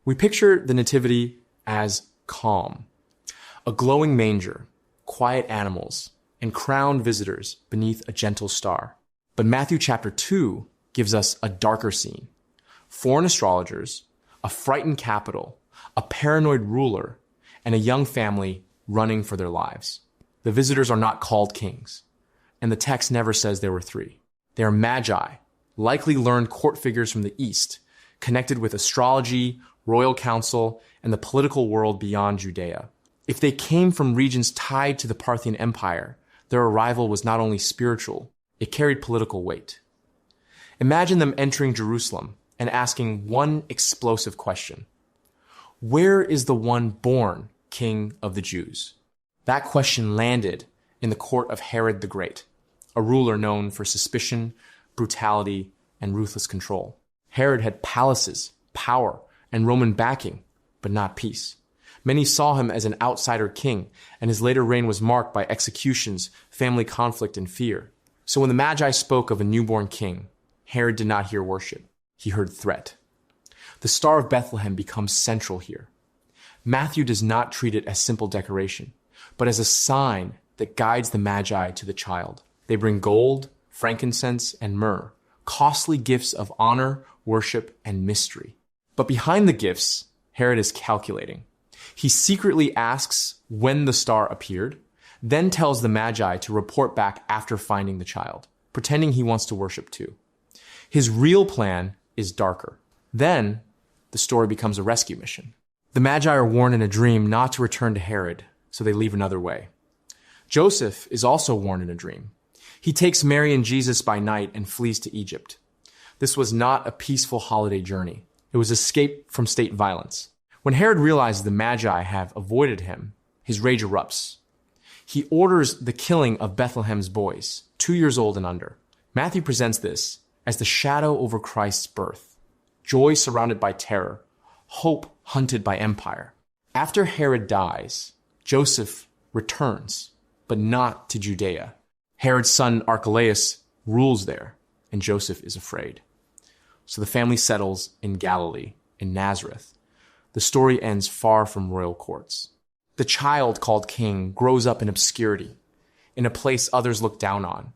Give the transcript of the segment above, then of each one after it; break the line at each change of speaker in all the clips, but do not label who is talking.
We picture the Nativity as calm, a glowing manger, quiet animals, and crowned visitors beneath a gentle star. But Matthew chapter 2 gives us a darker scene. Foreign astrologers, a frightened capital, a paranoid ruler, and a young family running for their lives. The visitors are not called kings, and the text never says there were three. They are Magi, likely learned court figures from the East, connected with astrology, royal council, and the political world beyond Judea. If they came from regions tied to the Parthian Empire, their arrival was not only spiritual, it carried political weight. Imagine them entering Jerusalem and asking one explosive question. Where is the one born King of the Jews? That question landed in the court of Herod the Great, a ruler known for suspicion, brutality, and ruthless control. Herod had palaces, power, and Roman backing, but not peace. Many saw him as an outsider king, and his later reign was marked by executions, family conflict, and fear. So when the Magi spoke of a newborn king, Herod did not hear worship. He heard threat. The Star of Bethlehem becomes central here. Matthew does not treat it as simple decoration, but as a sign that guides the Magi to the child. They bring gold, frankincense, and myrrh, costly gifts of honor, worship, and mystery. But behind the gifts, Herod is calculating. He secretly asks when the star appeared, then tells the Magi to report back after finding the child, pretending he wants to worship too. His real plan is darker. Then, the story becomes a rescue mission. The Magi are warned in a dream not to return to Herod, so they leave another way. Joseph is also warned in a dream. He takes Mary and Jesus by night and flees to Egypt. This was not a peaceful holiday journey. It was escape from state violence. When Herod realizes the Magi have avoided him, his rage erupts. He orders the killing of Bethlehem's boys, 2 years old and under. Matthew presents this as the shadow over Christ's birth, joy surrounded by terror, hope hunted by empire. After Herod dies, Joseph returns, but not to Judea. Herod's son Archelaus rules there, and Joseph is afraid. So the family settles in Galilee, in Nazareth. The story ends far from royal courts. The child called king grows up in obscurity, in a place others look down on.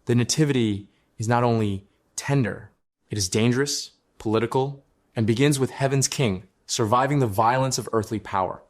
The Nativity is not only tender, it is dangerous, political, and begins with heaven's king surviving the violence of earthly power.